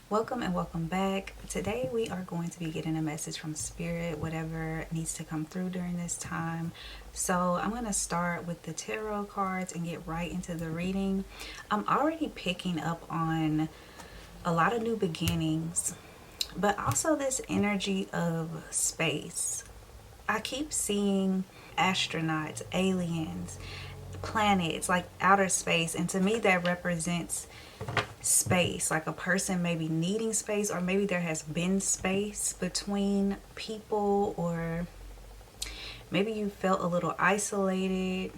Welcome and welcome back. Today we are going to be getting a message from Spirit, whatever needs to come through during this time. So I'm going to start with the tarot cards and get right into the reading. I'm already picking up on a lot of new beginnings, but also this energy of space. I keep seeing astronauts, aliens, planets, like outer space, and to me that represents space, like a person maybe needing space, or maybe there has been space between people, or maybe you felt a little isolated.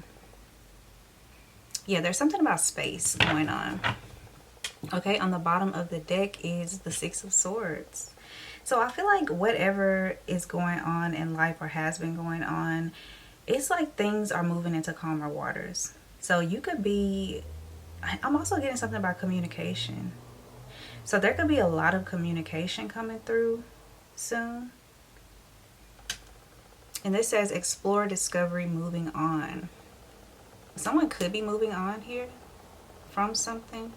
Yeah, there's something about space going on. Okay, on the bottom of the deck is the Six of Swords. So I feel like whatever is going on in life or has been going on, it's like things are moving into calmer waters. So you could be, I'm also getting something about communication. So there could be a lot of communication coming through soon. And this says explore, discovery, moving on. Someone could be moving on here from something.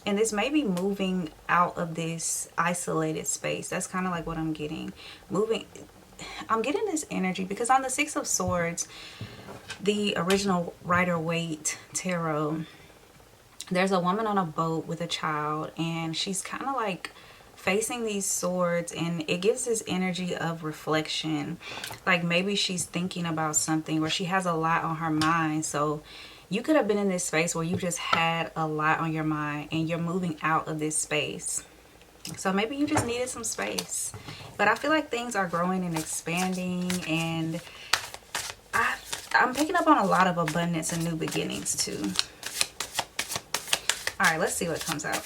And this may be moving out of this isolated space. That's kind of like what I'm getting. I'm getting this energy because on the Six of Swords, the original Rider-Waite tarot, there's a woman on a boat with a child, and she's kind of like facing these swords, and it gives this energy of reflection. Like maybe she's thinking about something, or she has a lot on her mind. So you could have been in this space where you just had a lot on your mind and you're moving out of this space. So maybe you just needed some space. But I feel like things are growing and expanding, and I'm picking up on a lot of abundance and new beginnings too. All right, let's see what comes out.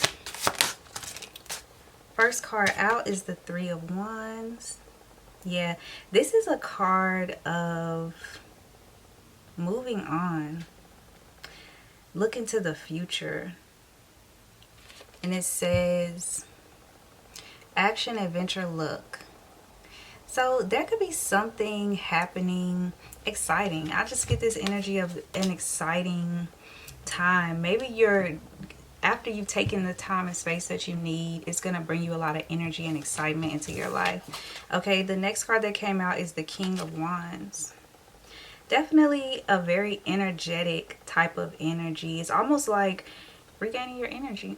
First card out is the Three of Wands. Yeah, this is a card of moving on. Look into the future. And it says action, adventure, look. So there could be something happening exciting. I just get this energy of an exciting time. Maybe after you've taken the time and space that you need, it's going to bring you a lot of energy and excitement into your life. Okay, the next card that came out is the King of Wands. Definitely a very energetic type of energy. It's almost like regaining your energy.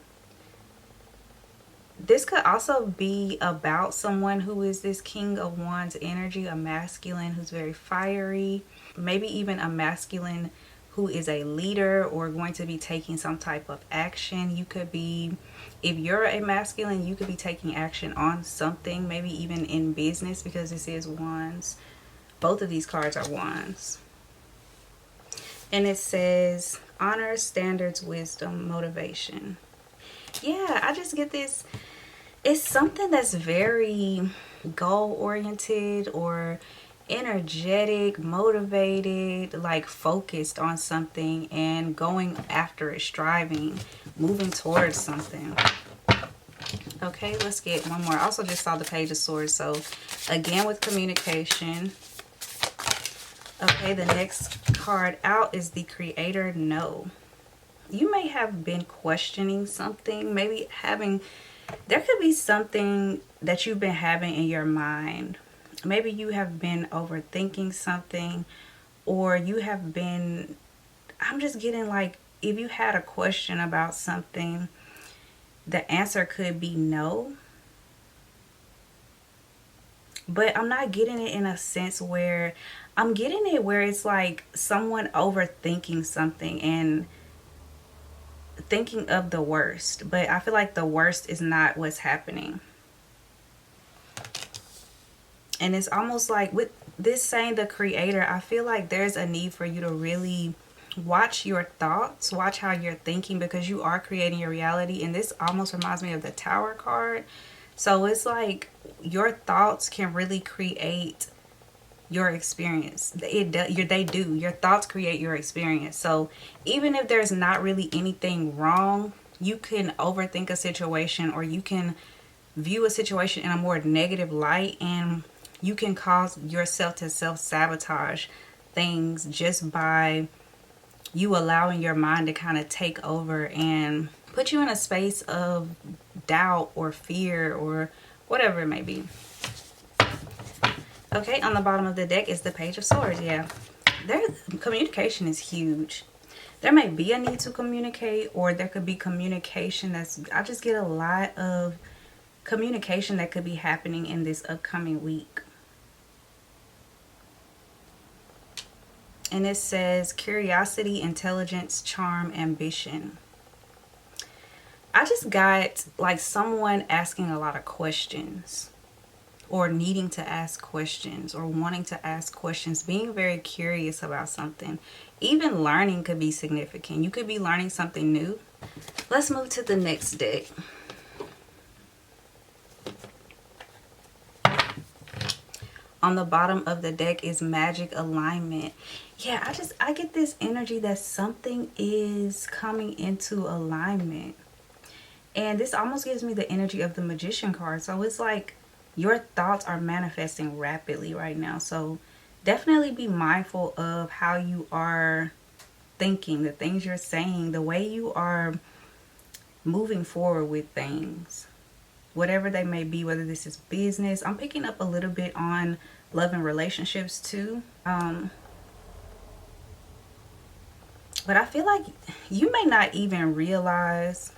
This could also be about someone who is this King of Wands energy, a masculine who's very fiery, maybe even a masculine who is a leader or going to be taking some type of action. You could be, if you're a masculine, you could be taking action on something, maybe even in business, because this is wands. Both of these cards are wands. And it says honor, standards, wisdom, motivation. Yeah, I just get this. It's something that's very goal oriented or energetic, motivated, like focused on something and going after it, striving, moving towards something. Okay, let's get one more. I also just saw the Page of Swords, so again with communication. Okay, the next card out is the Creator. No. You may have been questioning something, maybe there could be something that you've been having in your mind. Maybe you have been overthinking something, or I'm just getting like, if you had a question about something, the answer could be no. But I'm not getting it in a sense where, I'm getting it where it's like someone overthinking something and thinking of the worst. But I feel like the worst is not what's happening. And it's almost like with this saying the Creator, I feel like there's a need for you to really watch your thoughts, watch how you're thinking, because you are creating your reality. And this almost reminds me of the Tower card. So it's like your thoughts can really create your experience. They do. Your thoughts create your experience. So even if there's not really anything wrong, you can overthink a situation, or you can view a situation in a more negative light, and you can cause yourself to self-sabotage things just by you allowing your mind to kind of take over and put you in a space of doubt or fear or whatever it may be. Okay, on the bottom of the deck is the Page of Swords. Yeah, their communication is huge. There may be a need to communicate, or there could be communication that's, I just get a lot of communication that could be happening in this upcoming week. And it says curiosity, intelligence, charm, ambition. I just got like someone asking a lot of questions, or needing to ask questions, or wanting to ask questions, being very curious about something. Even learning could be significant. You could be learning something new. Let's move to the next deck. On the bottom of the deck is magic alignment. Yeah, I get this energy that something is coming into alignment. And this almost gives me the energy of the Magician card. So it's like your thoughts are manifesting rapidly right now. So definitely be mindful of how you are thinking, the things you're saying, the way you are moving forward with things, whatever they may be, whether this is business. I'm picking up a little bit on love and relationships too. But I feel like you may not even realize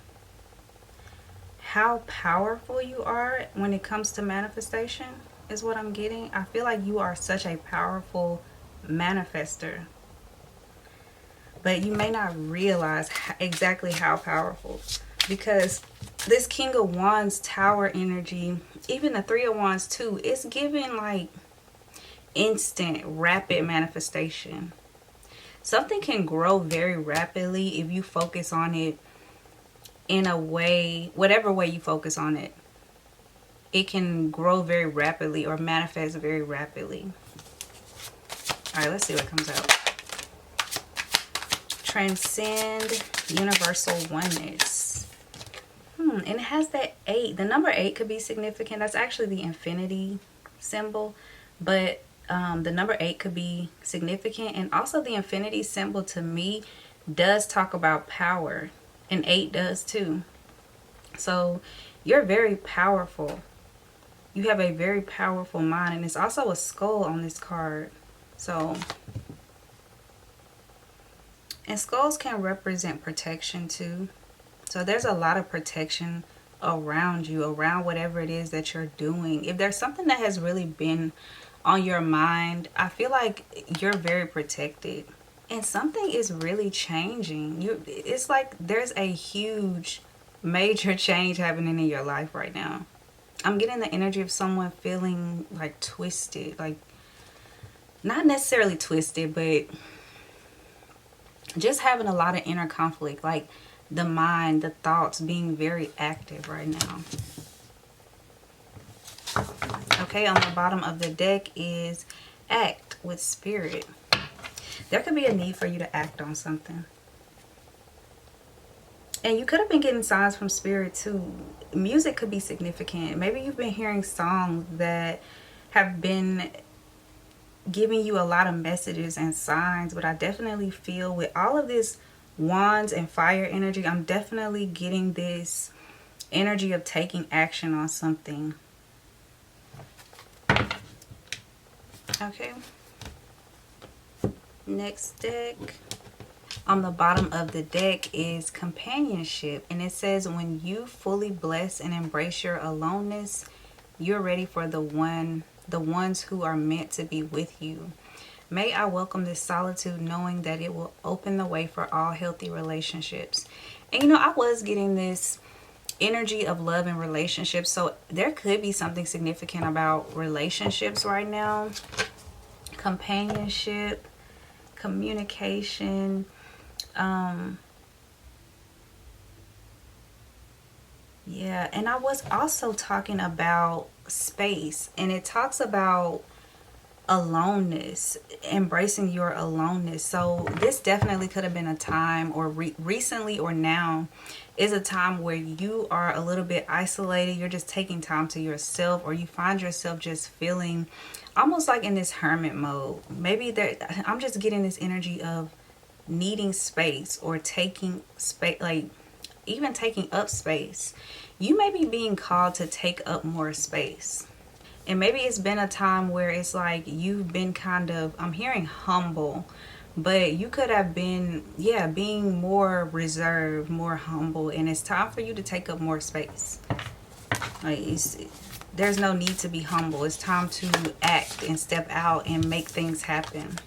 how powerful you are when it comes to manifestation, is what I'm getting. I feel like you are such a powerful manifester, but you may not realize exactly how powerful, because this King of Wands Tower energy, even the Three of Wands too, it's giving like instant, rapid manifestation. Something can grow very rapidly if you focus on it in a way, whatever way you focus on it, it can grow very rapidly or manifest very rapidly. All right, let's see what comes out. Transcend universal oneness. And it has that 8. The number 8 could be significant. That's actually the infinity symbol, but the number 8 could be significant. And also the infinity symbol to me does talk about power. And 8 does too. So you're very powerful. You have a very powerful mind. And it's also a skull on this card. So, and skulls can represent protection too. So there's a lot of protection around you, around whatever it is that you're doing. If there's something that has really been on your mind, I feel like you're very protected. And something is really changing. It's like there's a huge, major change happening in your life right now. I'm getting the energy of someone feeling like twisted. Like, not necessarily twisted, but just having a lot of inner conflict. Like the mind, the thoughts being very active right now. Okay, on the bottom of the deck is act with spirit. There could be a need for you to act on something. And you could have been getting signs from spirit too. Music could be significant. Maybe you've been hearing songs that have been giving you a lot of messages and signs. But I definitely feel with all of this wands and fire energy, I'm definitely getting this energy of taking action on something. Okay. Next deck. On the bottom of the deck is companionship, and it says when you fully bless and embrace your aloneness, you're ready for the ones who are meant to be with you. May I welcome this solitude, knowing that it will open the way for all healthy relationships. And you know, I was getting this energy of love and relationships, so there could be something significant about relationships right now. Companionship, communication, yeah. And I was also talking about space, and it talks about aloneness, embracing your aloneness. So this definitely could have been a time, or recently or now is a time where you are a little bit isolated. You're just taking time to yourself, or you find yourself just feeling almost like in this hermit mode. Maybe I'm just getting this energy of needing space, or taking space, like even taking up space. You may be being called to take up more space. And maybe it's been a time where it's like you've been kind of, I'm hearing humble, but you could have been, yeah, being more reserved, more humble, and it's time for you to take up more space. Like, there's no need to be humble. It's time to act and step out and make things happen.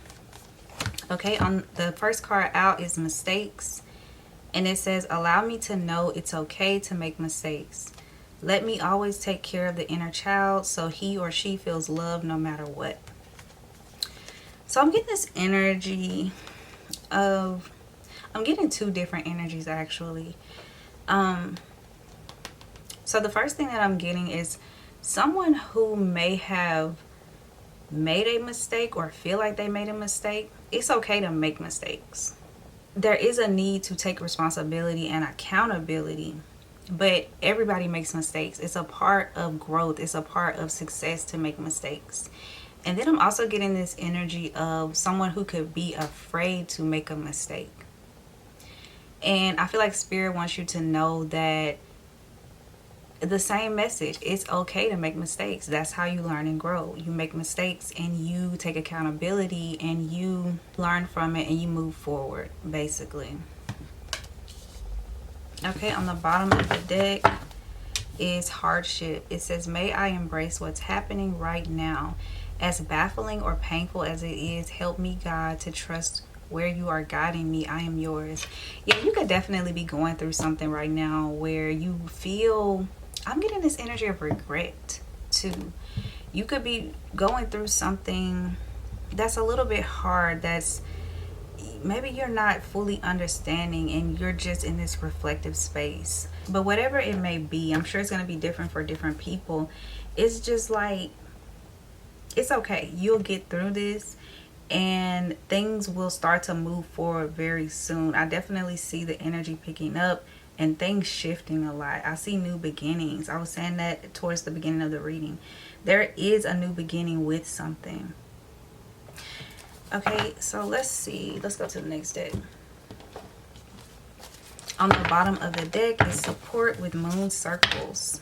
Okay, on the first card out is mistakes. And it says, allow me to know it's okay to make mistakes. Let me always take care of the inner child so he or she feels loved no matter what. So I'm getting this energy of, I'm getting two different energies actually. So the first thing that I'm getting is someone who may have made a mistake or feel like they made a mistake. It's okay to make mistakes. There is a need to take responsibility and accountability, but everybody makes mistakes. It's a part of growth. It's a part of success to make mistakes. And then I'm also getting this energy of someone who could be afraid to make a mistake. And I feel like Spirit wants you to know that the same message. It's okay to make mistakes. That's how you learn and grow. You make mistakes and you take accountability and you learn from it and you move forward, basically. Okay, on the bottom of the deck is hardship. It says, may I embrace what's happening right now. As baffling or painful as it is, help me, God, to trust where you are guiding me. I am yours. Yeah, you could definitely be going through something right now where you feel, I'm getting this energy of regret too. You could be going through something that's a little bit hard, that's maybe you're not fully understanding and you're just in this reflective space. But whatever it may be, I'm sure it's going to be different for different people. It's just like, it's okay. You'll get through this and things will start to move forward very soon. I definitely see the energy picking up and things shifting a lot. I see new beginnings. I was saying that towards the beginning of the reading. There is a new beginning with something. Okay, so let's see. Let's go to the next deck. On the bottom of the deck is support with moon circles.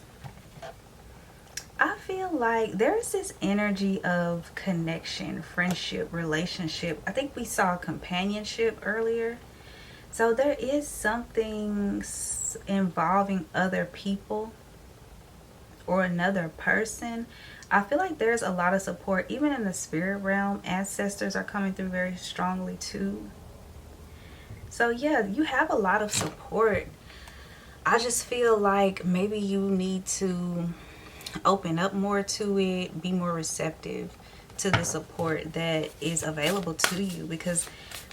I feel like there's this energy of connection, friendship, relationship. I think we saw companionship earlier. So there is something involving other people or another person. I feel like there's a lot of support, even in the spirit realm. Ancestors are coming through very strongly too. So yeah, you have a lot of support. I just feel like maybe you need to open up more to it, be more receptive to the support that is available to you, because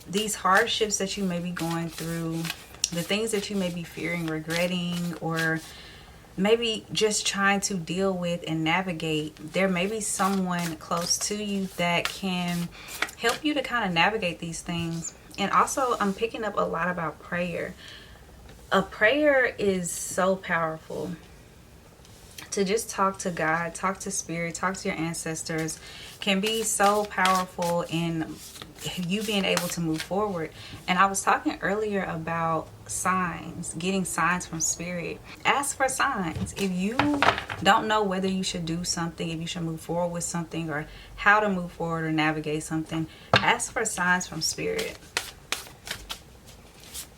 these hardships that you may be going through, the things that you may be fearing, regretting, or maybe just trying to deal with and navigate, there may be someone close to you that can help you to kind of navigate these things. And also, I'm picking up a lot about prayer. A prayer is so powerful. To just talk to God, talk to Spirit, talk to your ancestors can be so powerful in you being able to move forward. And I was talking earlier about signs, getting signs from Spirit. Ask for signs. If you don't know whether you should do something, if you should move forward with something, or how to move forward or navigate something, ask for signs from Spirit.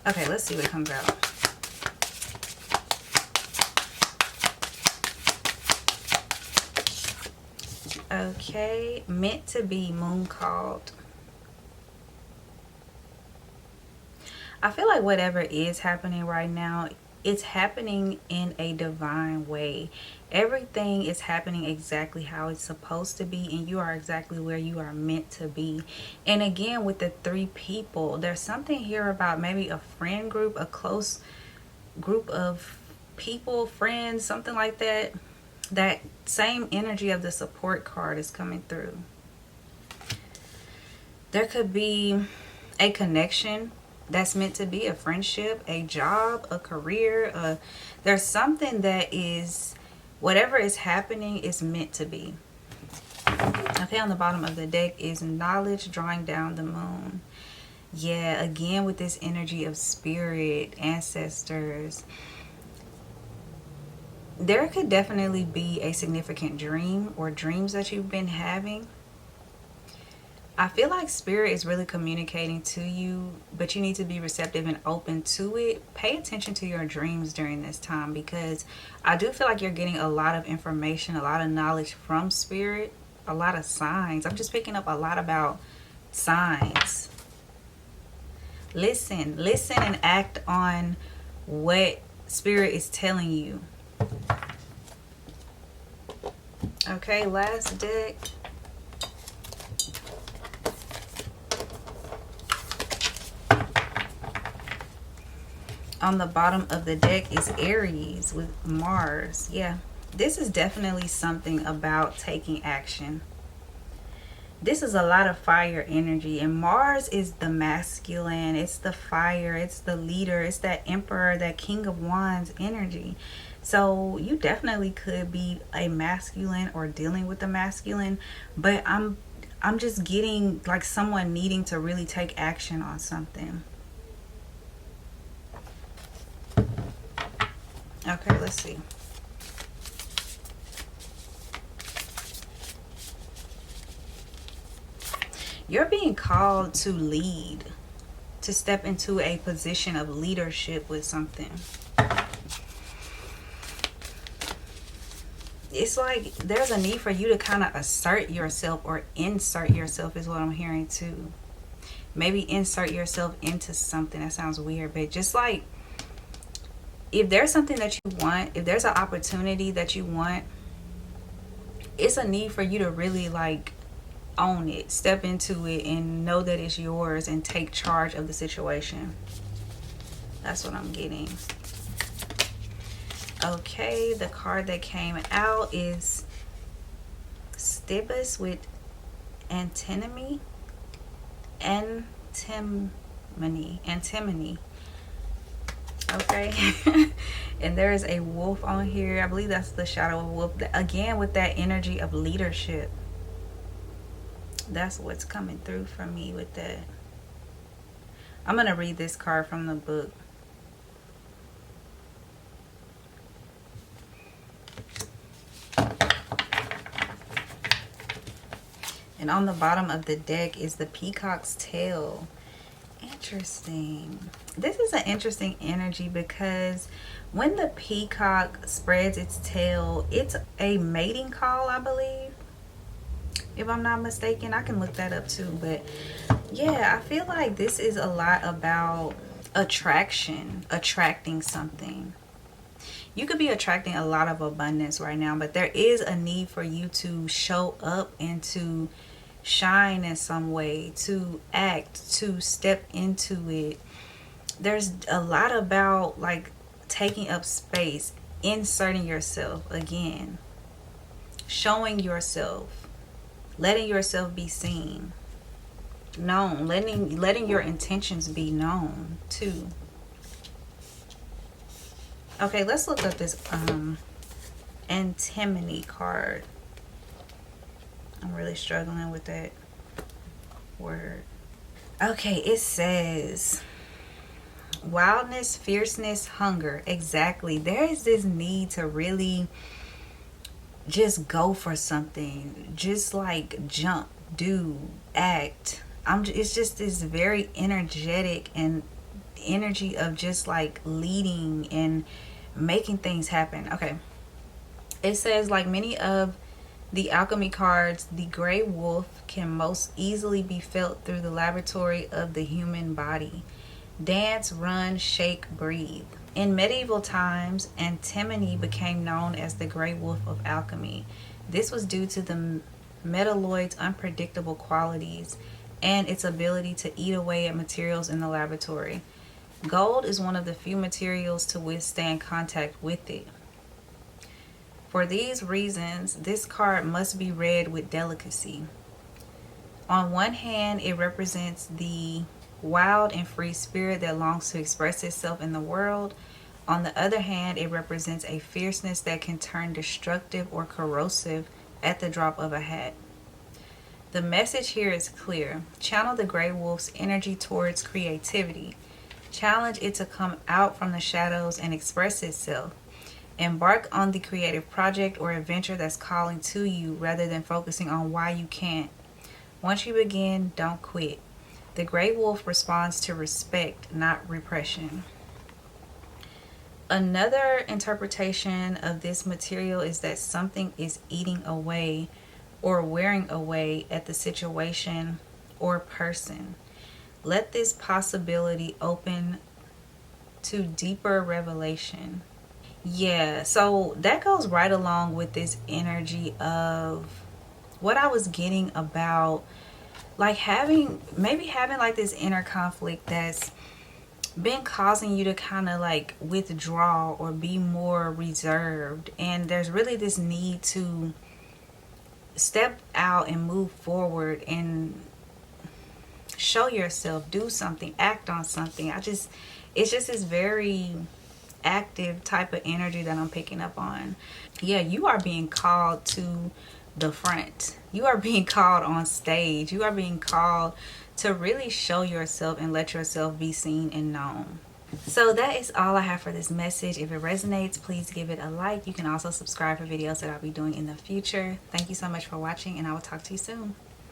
Okay, let's see what comes out. Okay, meant to be, moon called. I feel like whatever is happening right now, it's happening in a divine way. Everything is happening exactly how it's supposed to be, and you are exactly where you are meant to be. And again, with the three people, there's something here about maybe a friend group, a close group of people, friends, something like that. That same energy of the support card is coming through. There could be a connection that's meant to be, a friendship, a job, a career. There's something that is, whatever is happening is meant to be. Okay, on the bottom of the deck is knowledge drawing down the moon. Yeah, again with this energy of spirit, ancestors, there could definitely be a significant dream or dreams that you've been having. I feel like spirit is really communicating to you, but you need to be receptive and open to it. Pay attention to your dreams during this time, because I do feel like you're getting a lot of information, a lot of knowledge from spirit, a lot of signs. I'm just picking up a lot about signs. Listen and act on what spirit is telling you. Okay, last deck. On the bottom of the deck is Aries with Mars. Yeah, this is definitely something about taking action. This is a lot of fire energy, and Mars is the masculine, it's the fire, it's the leader, it's that emperor, that king of wands energy. So you definitely could be a masculine or dealing with the masculine, but I'm just getting like someone needing to really take action on something. Okay, let's see. You're being called to lead, to step into a position of leadership with something. It's like there's a need for you to kind of assert yourself or insert yourself, is what I'm hearing too. Maybe insert yourself into something. That sounds weird, but just like if there's something that you want, if there's an opportunity that you want, it's a need for you to really like own it, step into it, and know that it's yours and take charge of the situation. That's what I'm getting. Okay, the card that came out is Stibus with Antimony. Antimony. Okay. And there is a wolf on here. I believe that's the shadow of a wolf. Again, with that energy of leadership. That's what's coming through for me with that. I'm going to read this card from the book. And on the bottom of the deck is the peacock's tail. Interesting. This is an interesting energy because when the peacock spreads its tail, it's a mating call, I believe. If I'm not mistaken, I can look that up too. But yeah, I feel like this is a lot about attraction, attracting something. You could be attracting a lot of abundance right now, but there is a need for you to show up and to shine in some way, to act, to step into it. There's a lot about like taking up space, inserting yourself again, showing yourself, letting yourself be seen, known, letting your intentions be known too. Okay, let's look up this antimony card. I'm really struggling with that word. Okay, it says wildness, fierceness, hunger. Exactly. There is this need to really just go for something. Just like jump, do, act. It's just this very energetic and energy of just like leading and making things happen. Okay. It says, like many of the alchemy cards, the gray wolf can most easily be felt through the laboratory of the human body. Dance, run, shake, breathe. In medieval times, antimony became known as the gray wolf of alchemy. This was due to the metalloid's unpredictable qualities and its ability to eat away at materials in the laboratory. Gold is one of the few materials to withstand contact with it. For these reasons, this card must be read with delicacy. On one hand, it represents the wild and free spirit that longs to express itself in the world. On the other hand, it represents a fierceness that can turn destructive or corrosive at the drop of a hat. The message here is clear. Channel the gray wolf's energy towards creativity. Challenge it to come out from the shadows and express itself. Embark on the creative project or adventure that's calling to you rather than focusing on why you can't. Once you begin, don't quit. The gray wolf responds to respect, not repression. Another interpretation of this material is that something is eating away or wearing away at the situation or person. Let this possibility open to deeper revelation. Yeah, so that goes right along with this energy of what I was getting about, like maybe having like this inner conflict that's been causing you to kind of like withdraw or be more reserved, and there's really this need to step out and move forward and show yourself, do something, act on something. It's just this very active type of energy that I'm picking up on. Yeah, you are being called to the front. You are being called on stage. You are being called to really show yourself and let yourself be seen and known. So that is all I have for this message. If it resonates, please give it a like. You can also subscribe for videos that I'll be doing in the future. Thank you so much for watching, and I will talk to you soon.